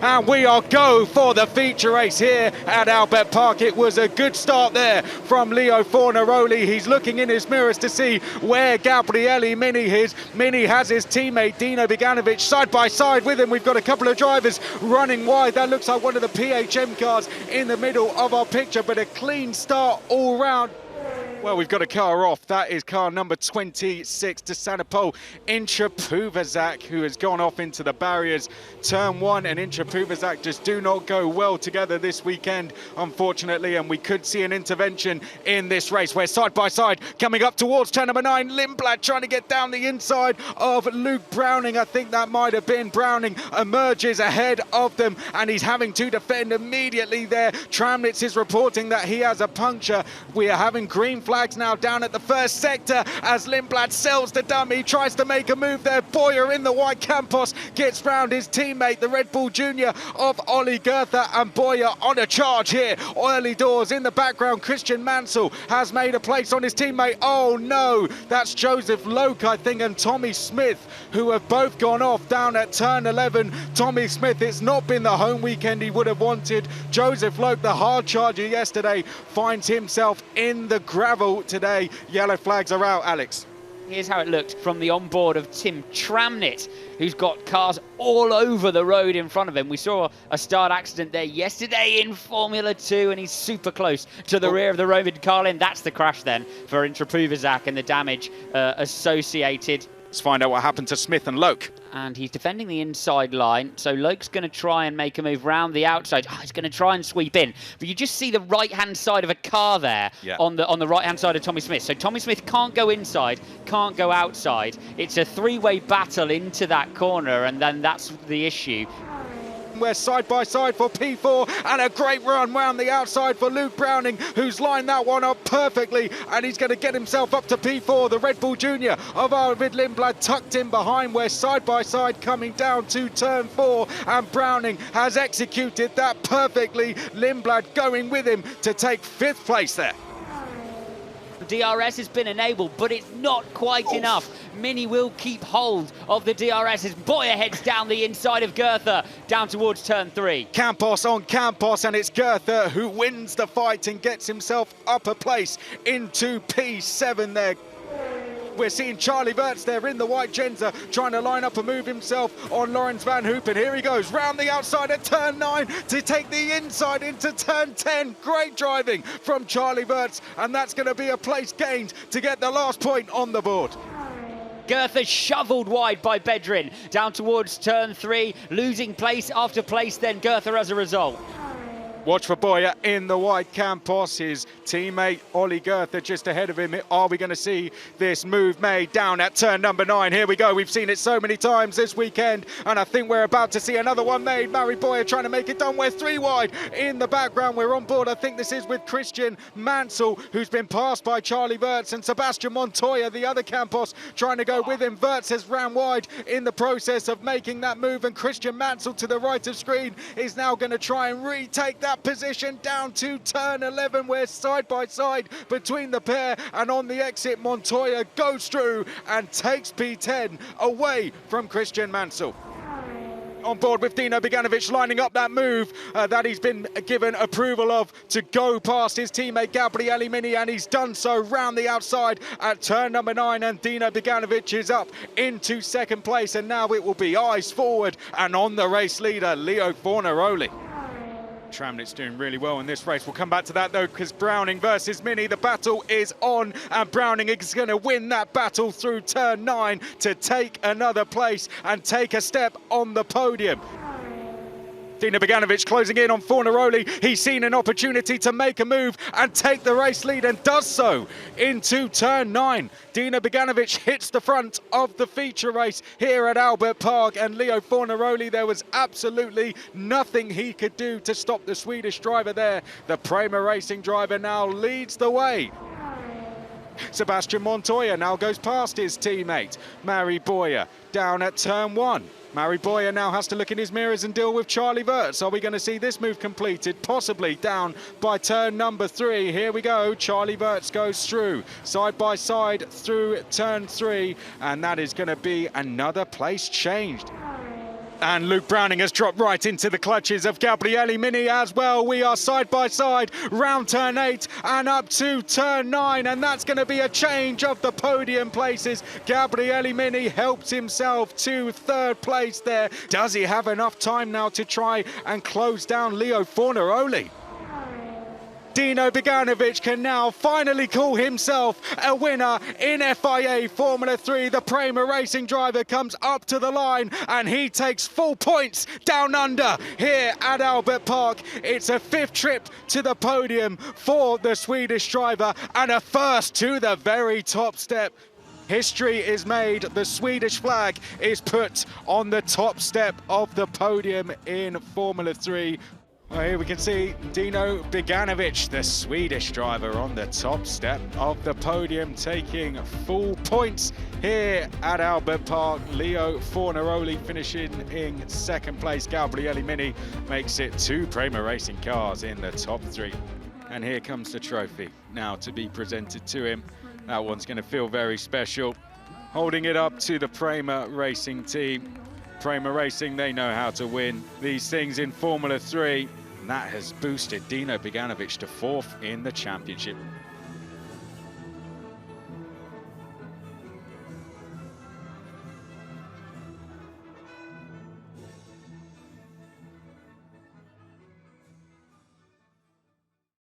and we are go for the feature race here at Albert Park. It was a good start there from Leo Fornaroli. He's looking in his mirrors to see where Gabriele Mini is. Mini has his teammate Dino Beganovic side by side with him. We've got a couple of drivers running wide. That looks like one of the PHM cars in the middle of our picture, but a clean start all round. Well, we've got a car off. That is car number 26 to Sanapol, Intra Puvazak, who has gone off into the barriers. Turn 1 and Intra Puvazak just do not go well together this weekend, unfortunately, and we could see an intervention in this race. We're side by side coming up towards turn number 9. Lindblad trying to get down the inside of Luke Browning. I think that might have been Browning. Emerges ahead of them, and he's having to defend immediately there. Tramnitz is reporting that he has a puncture. We are having green flags now down at the first sector as Lindblad sells the dummy, tries to make a move there. Boyer in the white Campos gets round his teammate, the Red Bull Junior of Ollie Goethe, and Boyer on a charge here. Early doors in the background. Christian Mansell has made a place on his teammate. Oh no, that's Joseph Loke, I think, and Tommy Smith, who have both gone off down at turn 11. Tommy Smith, it's not been the home weekend he would have wanted. Joseph Loke, the hard charger yesterday, finds himself in the gravel today. Yellow flags are out, Alex. Here's how it looked from the onboard of Tim Tramnitz, who's got cars all over the road in front of him. We saw a start accident there yesterday in Formula 2, and he's super close to the rear of the Roman Carlin. That's the crash then for Intra Puvazak and the damage associated. Let's find out what happened to Smith and Loke. And he's defending the inside line, so Loke's going to try and make a move round the outside. Oh, he's going to try and sweep in, but you just see the right-hand side of a car there on the right-hand side of Tommy Smith. So Tommy Smith can't go inside, can't go outside. It's a three-way battle into that corner, and then that's the issue. We're side by side for P4, and a great run round the outside for Luke Browning, who's lined that one up perfectly, and he's going to get himself up to P4. The Red Bull Junior of Arvid Lindblad tucked in behind. We're side by side coming down to turn 4, and Browning has executed that perfectly. Lindblad going with him to take 5th place there. DRS has been enabled, but it's not quite enough. Mini will keep hold of the DRS as Boyer heads down the inside of Goethe, down towards turn 3. Campos on Campos, and it's Goethe who wins the fight and gets himself up a place into P7 there. We're seeing Charlie Wirtz there in the white Genza trying to line up a move himself on Lawrence Van Hoopen. Here he goes round the outside at turn 9 to take the inside into turn 10. Great driving from Charlie Wirtz, and that's going to be a place gained to get the last point on the board. Goethe shovelled wide by Bedrin down towards turn 3, losing place after place then Goethe as a result. Watch for Boyer in the white Campos, his teammate Ollie Goethe just ahead of him. Are we going to see this move made down at turn number 9? Here we go. We've seen it so many times this weekend, and I think we're about to see another one made. Mary Boyer trying to make it done. We're 3 wide in the background. We're on board. I think this is with Christian Mansell, who's been passed by Charlie Wirtz, and Sebastian Montoya, the other Campos, trying to go with him. Wirtz has ran wide in the process of making that move, and Christian Mansell to the right of screen is now going to try and retake that position down to turn 11. We're side by side between the pair, and on the exit Montoya goes through and takes P10 away from Christian Mansell. On board with Dino Beganovic lining up that move that he's been given approval of to go past his teammate Gabriele Mini, and he's done so round the outside at turn number 9, and Dino Beganovic is up into 2nd place, and now it will be eyes forward and on the race leader Leo Fornaroli. Tramnitz doing really well in this race. We'll come back to that though, because Browning versus Mini, the battle is on, and Browning is going to win that battle through turn 9 to take another place and take a step on the podium. Dino Beganovic closing in on Fornaroli. He's seen an opportunity to make a move and take the race lead, and does so into turn 9. Dino Beganovic hits the front of the feature race here at Albert Park, and Leo Fornaroli, there was absolutely nothing he could do to stop the Swedish driver there. The Prima Racing driver now leads the way. Sebastian Montoya now goes past his teammate Mary Boyer down at turn 1. Mary Boyer now has to look in his mirrors and deal with Charlie Wirtz. Are we going to see this move completed? Possibly down by turn number 3. Here we go. Charlie Wirtz goes through, side by side through turn 3, and that is going to be another place changed. And Luke Browning has dropped right into the clutches of Gabriele Mini as well. We are side by side, round turn 8 and up to turn 9. And that's going to be a change of the podium places. Gabriele Mini helps himself to 3rd place there. Does he have enough time now to try and close down Leo Fornaroli? Dino Beganovic can now finally call himself a winner in FIA Formula 3. The Prima Racing driver comes up to the line and he takes full points down under here at Albert Park. It's a 5th trip to the podium for the Swedish driver and a 1st to the very top step. History is made. The Swedish flag is put on the top step of the podium in Formula 3. Well, here we can see Dino Beganovic, the Swedish driver, on the top step of the podium, taking full points here at Albert Park. Leo Fornaroli finishing in 2nd place. Gabriele Mini makes it 2 Prima Racing cars in the top 3. And here comes the trophy now to be presented to him. That one's going to feel very special. Holding it up to the Prima Racing team. Prima Racing, they know how to win these things in Formula 3. And that has boosted Dino Beganovic to 4th in the championship.